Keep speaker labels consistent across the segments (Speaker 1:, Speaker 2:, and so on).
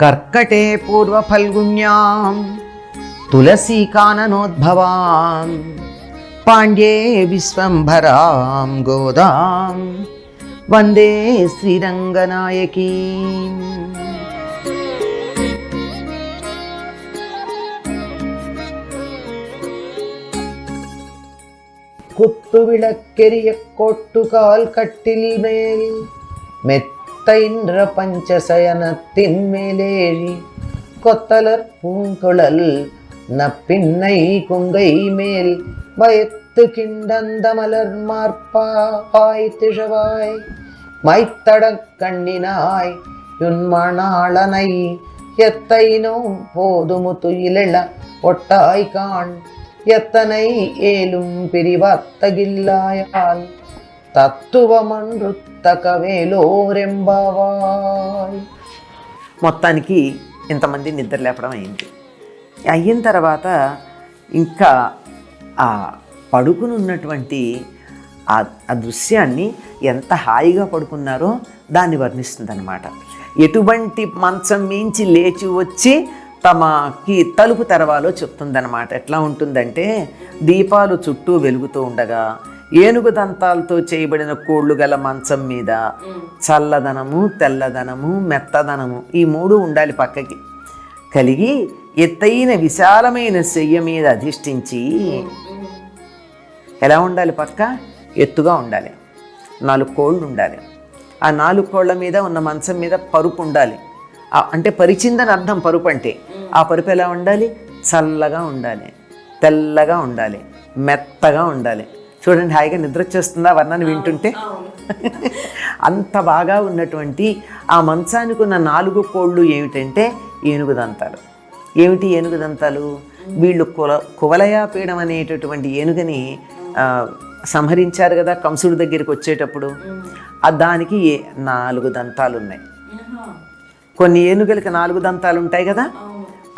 Speaker 1: కర్కటే పూర్వఫల్గుణ్యాం తులసీకాననోద్భవాం పాండ్యే విశ్వంభరాం గోదాం వందే శ్రీరంగనాయకీం. குத்து விளக்கெரிய கோட்டுகால் கட்டில் மேல் மெத்தைன்ற பஞ்சசயனத்தின் மேலேறி கொத்தலர் பூங்குழல் நப்பின்னை குங்கை மேல் வயத்து கிண்டந்த மலர் மார்பாய் திழவாய் மைத்தடக் கண்ணினாய் யுன்மணாளனை எத்தைனோ போதுமுத்து இள ஒட்டாய் காண் எத்தனை ஏலும் பிரிவத்தகில்லாயால் తత్తువమనృత్తకవేలోరెంబావాయ్. మొత్తానికి ఇంతమంది నిద్ర లేపడం అయింది. అయిన తర్వాత ఇంకా ఆ పడుకుని ఉన్నటువంటి ఆ దృశ్యాన్ని ఎంత హాయిగా పడుకున్నారో దాన్ని వర్ణిస్తుంది అన్నమాట. ఎటువంటి మంచం మించి లేచి వచ్చి తమకి తలుపు తెరవాలో చెప్తుందన్నమాట. ఎట్లా ఉంటుందంటే దీపాలు చుట్టూ వెలుగుతూ ఉండగా ఏనుగు దంతాలతో చేయబడిన కోళ్ళు గల మంచం మీద చల్లదనము, తెల్లదనము, మెత్తదనము ఈ మూడు ఉండాలి పక్కకి కలిగి ఎత్తైన విశాలమైన శయ్య మీద అధిష్ఠించి ఎలా ఉండాలి? పక్క ఎత్తుగా ఉండాలి. 4 కోళ్ళు ఉండాలి. ఆ 4 కోళ్ళ మీద ఉన్న మంచం మీద పరుపు ఉండాలి. అంటే పరిచిందని అర్థం పరుపు అంటే. ఆ పరుపు ఎలా ఉండాలి? చల్లగా ఉండాలి, తెల్లగా ఉండాలి, మెత్తగా ఉండాలి. చూడండి, హాయిగా నిద్ర వచ్చేస్తుందా వర్ణాన్ని వింటుంటే? అంత బాగా ఉన్నటువంటి ఆ మంచానికి ఉన్న 4 కోళ్ళు ఏమిటంటే ఏనుగు దంతాలు. ఏమిటి ఏనుగు దంతాలు? వీళ్ళు కువలయాపీడం అనేటటువంటి ఏనుగని సంహరించారు కదా కంసుడి దగ్గరికి వచ్చేటప్పుడు. దానికి 4 దంతాలు ఉన్నాయి. కొన్ని ఏనుగులకి 4 దంతాలు ఉంటాయి కదా.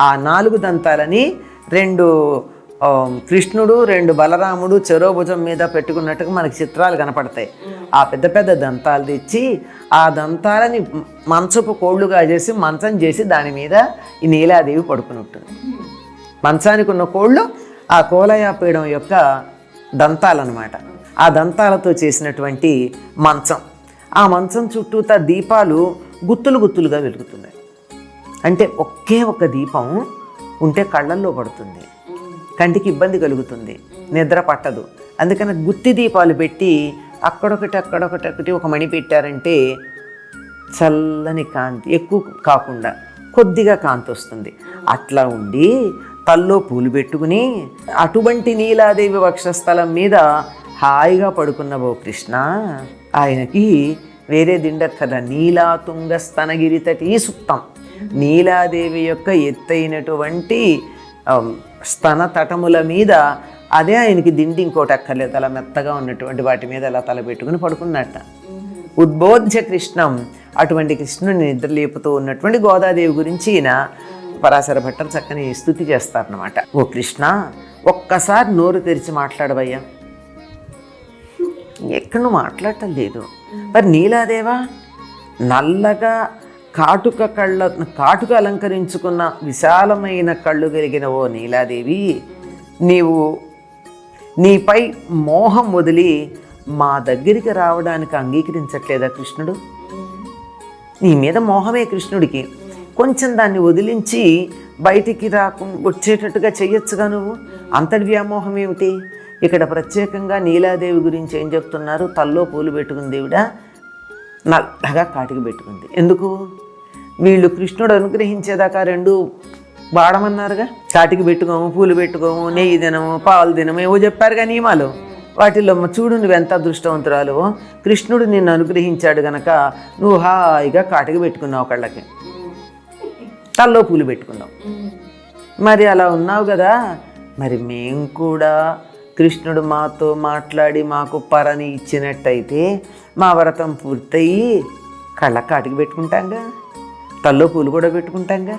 Speaker 1: ఆ 4 దంతాలని 2 కృష్ణుడు 2 బలరాముడు చెరో భుజం మీద పెట్టుకున్నట్టుగా మనకి చిత్రాలు కనపడతాయి. ఆ పెద్ద పెద్ద దంతాలు తెచ్చి ఆ దంతాలని మంచపు కోళ్ళుగా చేసి మంచం చేసి దాని మీద ఈ నీలాదేవి పడుకుని ఉంటుంది. మంచానికి ఉన్న కోళ్ళు ఆ కోలయాపీడం యొక్క దంతాలన్నమాట. ఆ దంతాలతో చేసినటువంటి మంచం. ఆ మంచం చుట్టూతా దీపాలు గుత్తులు గుత్తులుగా వెలుగుతున్నాయి. అంటే ఒకే ఒక దీపం ఉంటే కళ్ళల్లో పడుతుంది, కంటికి ఇబ్బంది కలుగుతుంది, నిద్ర పట్టదు. అందుకని గుత్తి దీపాలు పెట్టి అక్కడొకటి ఒక మణి పెట్టారంటే చల్లని కాంతి, ఎక్కువ కాకుండా కొద్దిగా కాంతి వస్తుంది. అట్లా ఉండి తల్లో పూలు పెట్టుకుని అటువంటి నీలాదేవి వక్షస్థలం మీద హాయిగా పడుకున్న ఓ కృష్ణ, ఆయనకి వేరే దిండక్కల నీలాతుంగ స్తనగిరితటి సుప్తం. నీలాదేవి యొక్క ఎత్తైనటువంటి స్తన తటముల మీద అదే ఆయనకి దిండి, ఇంకోటి అక్కర్లేదు. అలా మెత్తగా ఉన్నటువంటి వాటి మీద అలా తల పెట్టుకుని పడుకున్నట్ట. ఉద్బోధ్య కృష్ణం, అటువంటి కృష్ణుని నిద్రలేపుతూ ఉన్నటువంటి గోదాదేవి గురించి ఈయన పరాశర భట్టర్ చక్కని స్తుతి చేస్తారన్నమాట. ఓ కృష్ణ, ఒక్కసారి నోరు తెరిచి మాట్లాడవయ్యా. ఎక్కడ నువ్వు మాట్లాడటం లేదు. మరి నీలాదేవా నల్లగా కాటుక అలంకరించుకున్న విశాలమైన కళ్ళు కలిగిన ఓ నీలాదేవి, నీపై మోహం వదిలి మా దగ్గరికి రావడానికి అంగీకరించట్లేదా కృష్ణుడు? నీ మీద మోహమే కృష్ణుడికి. కొంచెం దాన్ని వదిలించి బయటికి వచ్చేటట్టుగా చెయ్యొచ్చుగా నువ్వు. అంతటి వ్యామోహం ఏమిటి? ఇక్కడ ప్రత్యేకంగా నీలాదేవి గురించి ఏం చెప్తున్నారు? తల్లో పూలు పెట్టుకుని దేవుడ నల్లగా కాటికి పెట్టుకుంది. ఎందుకు? వీళ్ళు కృష్ణుడు అనుగ్రహించేదాకా 2 వాడమన్నారుగా. కాటికి పెట్టుకోము, పూలు పెట్టుకోము, నెయ్యి తినము, పాలు తినము, ఏవో చెప్పారుగా నియమాలు. వాటిల్లో చూడు నువ్వెంత అదృష్టవంతురాలు. కృష్ణుడు నిన్ను అనుగ్రహించాడు గనక నువ్వు హాయిగా కాటికి పెట్టుకున్నావు, కళ్ళకి తల్లో పూలు పెట్టుకున్నావు. మరి అలా ఉన్నావు కదా. మరి మేము కూడా కృష్ణుడు మాతో మాట్లాడి మాకు పరని ఇచ్చినట్టయితే మా వ్రతం పూర్తయి కళ్ళ కాటికి పెట్టుకుంటాంగా, తల్లో పూలు కూడా పెట్టుకుంటాంగా.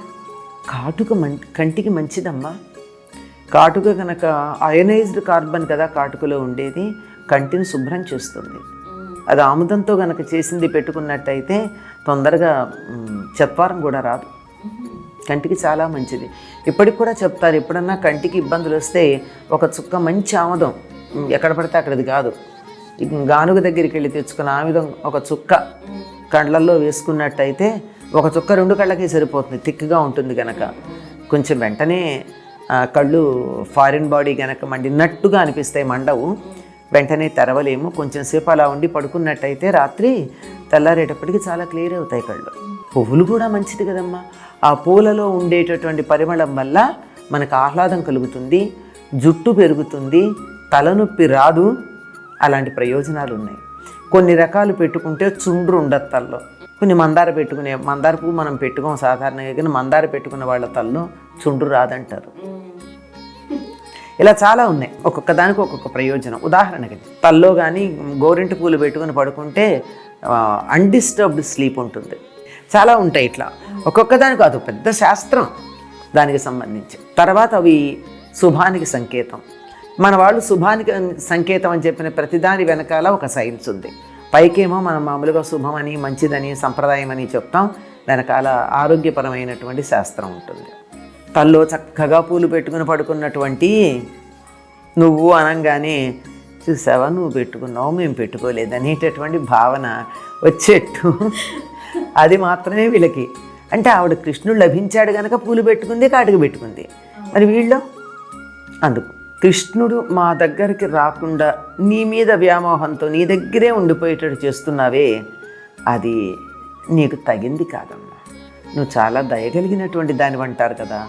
Speaker 1: కాటుక కంటికి మంచిదమ్మా. కాటుక కనుక అయనైజ్డ్ కార్బన్ కదా కాటుకలో ఉండేది, కంటిని శుభ్రం చేస్తుంది. అది ఆముదంతో కనుక చేసింది పెట్టుకున్నట్టయితే తొందరగా చత్వారం కూడా రాదు. కంటికి చాలా మంచిది. ఇప్పటికి కూడా చెప్తారు, ఎప్పుడన్నా కంటికి ఇబ్బందులు వస్తే ఒక చుక్క మంచి ఆముదం, ఎక్కడ పడితే అక్కడది కాదు, గానుగ దగ్గరికి వెళ్ళి తెచ్చుకున్న ఆముదం ఒక చుక్క కళ్ళల్లో వేసుకున్నట్టయితే ఒక చుక్క 2 కళ్ళకి సరిపోతుంది, థిక్గా ఉంటుంది కనుక. కొంచెం వెంటనే కళ్ళు ఫారిన్ బాడీ కనుక మండినట్టుగా అనిపిస్తాయి, మండవు, వెంటనే తెరవలేము. కొంచెం సేపు అలా ఉండి పడుకున్నట్టయితే రాత్రి తెల్లారేటప్పటికి చాలా క్లియర్ అవుతాయి కళ్ళు. పువ్వులు కూడా మంచిది కదమ్మా. ఆ పూలలో ఉండేటటువంటి పరిమళం వల్ల మనకు ఆహ్లాదం కలుగుతుంది, జుట్టు పెరుగుతుంది, తలనొప్పి రాదు. అలాంటి ప్రయోజనాలు ఉన్నాయి. కొన్ని రకాలు పెట్టుకుంటే చుండ్రు ఉండదు తల్లో. కొన్ని మందార పువ్వు మనం పెట్టుకోం సాధారణంగా, కానీ మందార పెట్టుకున్న వాళ్ళ తల్లో చుండ్రు రాదంటారు. ఇలా చాలా ఉన్నాయి, ఒక్కొక్క దానికి ఒక్కొక్క ప్రయోజనం. ఉదాహరణకి తల్లో కానీ గోరింటి పూలు పెట్టుకుని పడుకుంటే అన్డిస్టర్బ్డ్ స్లీప్ ఉంటుంది. చాలా ఉంటాయి ఇట్లా, ఒక్కొక్క దానికి అది పెద్ద శాస్త్రం దానికి సంబంధించి. తర్వాత అవి శుభానికి సంకేతం. మన వాళ్ళు శుభానికి సంకేతం అని చెప్పిన ప్రతిదాని వెనకాల ఒక సైన్స్ ఉంది. పైకేమో మనం మామూలుగా శుభమని, మంచిదని, సంప్రదాయం అని చెప్తాం, వెనకాల ఆరోగ్యపరమైనటువంటి శాస్త్రం ఉంటుంది. తల్లో చక్కగా పూలు పెట్టుకుని పడుకున్నటువంటి నువ్వు అనంగానే చూసావా నువ్వు పెట్టుకున్నావు మేము పెట్టుకోలేదు అనేటటువంటి భావన వచ్చేట్టు, అది మాత్రమే వీళ్ళకి. అంటే ఆవిడ కృష్ణుడు లభించాడు కనుక పూలు పెట్టుకుంది, కాటికి పెట్టుకుంది. మరి వీళ్ళు అందుకు కృష్ణుడు మా దగ్గరికి రాకుండా నీ మీద వ్యామోహంతో నీ దగ్గరే ఉండిపోయేటట్టు చేస్తున్నావే, అది నీకు తగింది కాదమ్మా. నువ్వు చాలా దయగలిగినటువంటి దానివి అంటారు కదా.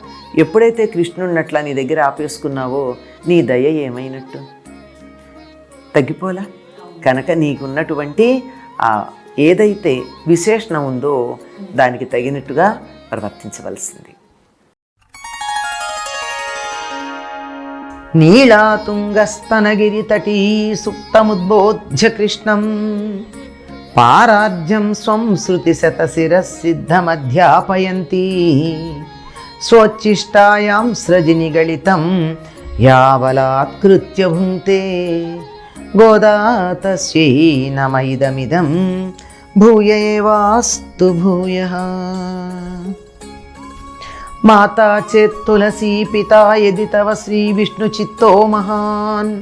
Speaker 1: ఎప్పుడైతే కృష్ణుడినట్లా నీ దగ్గర ఆపేసుకున్నావో నీ దయ ఏమైనట్టు, తగ్గిపోలా. కనుక నీకున్నటువంటి ఏదైతే విశేషణం ఉందో దానికి తగినట్టుగా ప్రవర్తించవలసింది. నీళాతుంగస్తనగిరితటీ సుప్తముద్బోధ్య కృష్ణం పారాజ్యం స్వం శృతిశతశిరసిద్ధమధ్యాపయంతి స్వోచ్ఛిష్టాయాం స్రజినిగళితం యావలాత్కృత్య భుంక్తే గోదా తస్యై నమైదమిదం భూయ ఏవాస్తు భూయః. మాతా చేత్ తులసీ పితా యది తవ శ్రీ విష్ణు చిత్తో మహాన్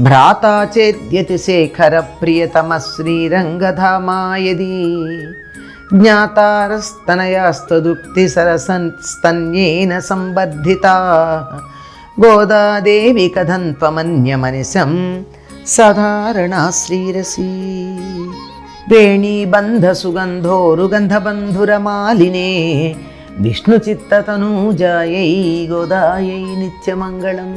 Speaker 1: భ్రాతా చేద్యతి శేఖర ప్రియతమ శ్రీరంగధామా యది జ్ఞాతారస్తనయాస్తదుక్తి సరసస్తన్యేన సంబద్ధితా గోదాదేవి కథన్త్వమన్యమనిశం సాధారణా శ్రీరసి వేణీబంధ సుగంధోరుగంధబంధురమాలినే విష్ణుచిత్తతనూజాయై గోదాయై నిత్యమంగళం.